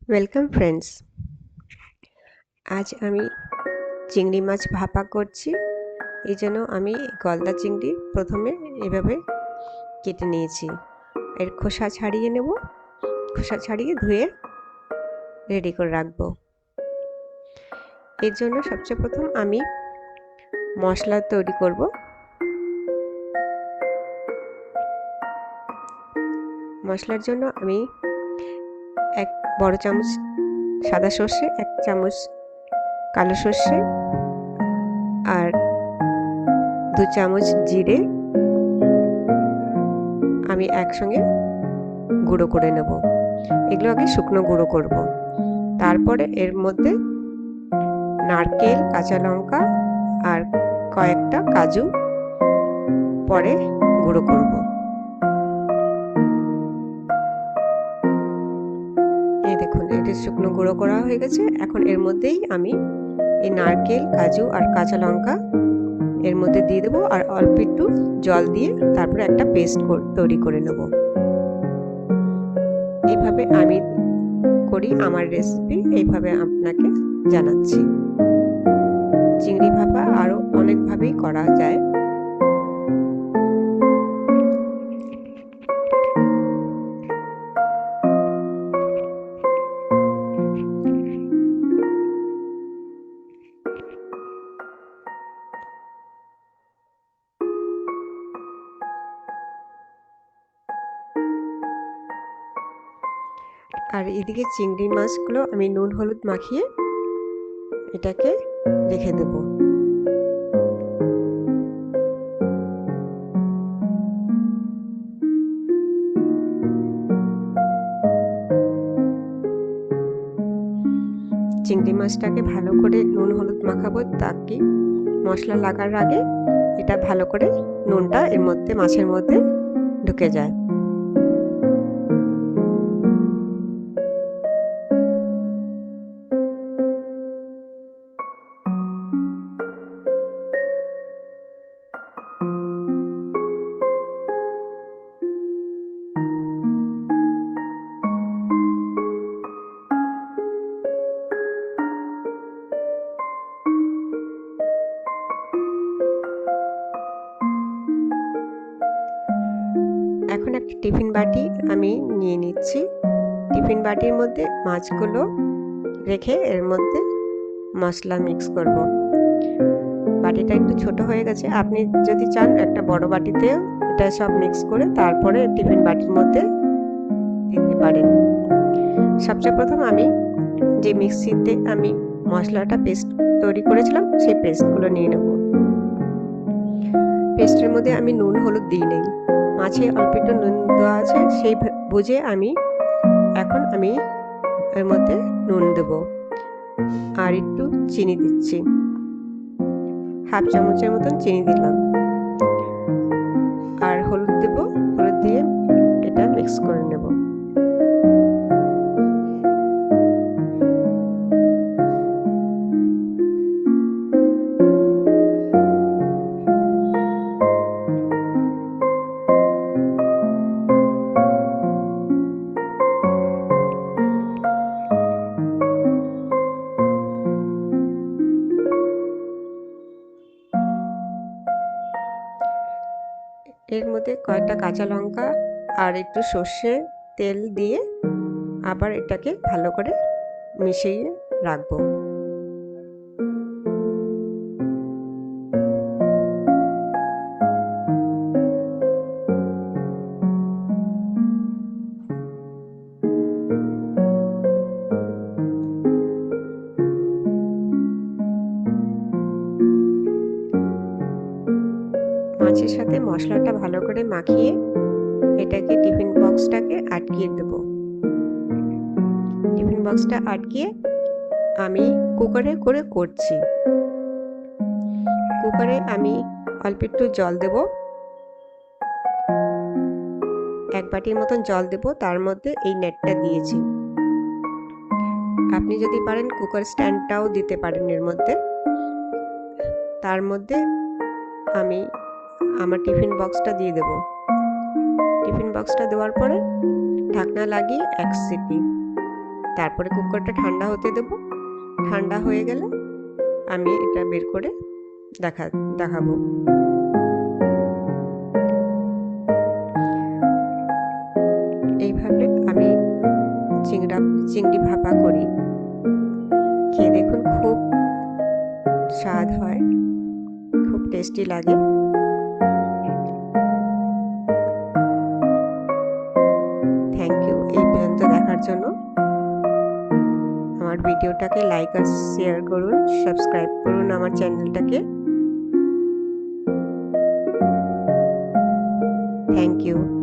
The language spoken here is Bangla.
Welcome friends. আজ আমি চিংড়ি মাছ ভাপা করছি। এই জন্য আমি গলদা চিংড়ি প্রথমে এভাবে কেটে নিয়েছি। এর খোসা ছাড়িয়ে নেব। খোসা ছাড়িয়ে ধুয়ে রেডি করে রাখবো। এর জন্য সবচেয়ে প্রথম আমি মশলা তৈরি করব। মশলার জন্য আমি 1 বড় চামচ সাদা সর্ষে, 1 চামচ কালো সর্ষে আর 2 চামচ জিরে আমি একসঙ্গে গুঁড়ো করে নেব। এগুলো আগে শুকনো গুঁড়ো করব। তারপরে এর মধ্যে নারকেল, কাঁচা লঙ্কা আর কয়েকটা কাজু পরে গুঁড়ো করব। এই দেখুন, এটা শুকনো গুঁড়ো করা হয়ে গেছে। এখন এর মধ্যেই আমি এই নারকেল, কাজু আর কাঁচা লঙ্কা এর মধ্যে দিয়ে দেবো আর অল্প একটু জল দিয়ে তারপরে একটা পেস্ট তৈরি করে নেব। এইভাবে আমি করি আমার রেসিপি, এইভাবে আপনাকে জানাচ্ছি। চিংড়ি ভাপা আরও অনেকভাবেই করা যায়। আর এদিকে চিংড়ি মাছগুলো আমি নুন হলুদ মাখিয়ে এটাকে রেখে দেব। চিংড়ি মাছটাকে ভালো করে নুন হলুদ মাখাবো, তাকে মশলা লাগার আগে এটা ভালো করে নুনটা এর মধ্যে মাছের মধ্যে ঢুকে যায়। এখন একটা টিফিন বাটি আমি নিয়ে নিচ্ছি। টিফিন বাটির মধ্যে মাছগুলো রেখে এর মধ্যে মশলা মিক্স করব। বাটিটা একটু ছোট হয়ে গেছে, আপনি যদি চান একটা বড় বাটিতেও এটা সব মিক্স করে তারপরে টিফিন বাটির মধ্যে দিতে পারেন। সবচেয়ে প্রথম আমি যে মিক্সিতে আমি মশলাটা পেস্ট তৈরি করেছিলাম সেই পেস্টগুলো নিয়ে নেব। পেস্টের মধ্যে আমি নুন হলুদ দিই নেই, মাছে অল্প একটু নুন দেওয়া আছে, সেই বুঝে আমি এর মধ্যে নুন দেব আর একটু চিনি দিচ্ছি। হাফ চামচের মতন চিনি দিলাম আর হলুদ দেব। হলুদ দিয়ে এটা মিক্স করে নেব। এর মধ্যে কয়েকটা কাঁচা লঙ্কা আর একটু সর্ষে তেল দিয়ে আবার এটাকে ভালো করে মিশিয়ে রাখবো। মাছের সাথে মশলাটা ভালো করে মাখিয়ে এটাকে টিফিন বক্সটাকে আটকিয়ে দেব। টিফিন বক্সটা আটকিয়ে আমি কুকারে করে করছি। কুকারে আমি অল্প একটু জল দেব, 1 বাটির মতন জল দেব। তার মধ্যে এই নেটটা দিয়েছি। আপনি যদি পারেন কুকার স্ট্যান্ডটাও দিতে পারেন এর মধ্যে। তার মধ্যে আমি আমার টিফিন বক্সটা দিয়ে দেব। টিফিন বক্সটা দেওয়ার পরে ঢাকনা লাগিয়ে 1 সিটি, তারপরে কুকারটা ঠান্ডা হতে দেব। ঠান্ডা হয়ে গেলে আমি এটা বের করে দেখাবো। এইভাবে আমি চিংড়ি ভাপা করি। খেয়ে দেখুন, খুব স্বাদ হয়, খুব টেস্টি লাগে। থ্যাংক ইউ এই পর্যন্ত দেখার জন্য। আমার ভিডিওটাকে লাইক আর শেয়ার করুন, সাবস্ক্রাইব করুন আমার চ্যানেলটাকে। Thank you.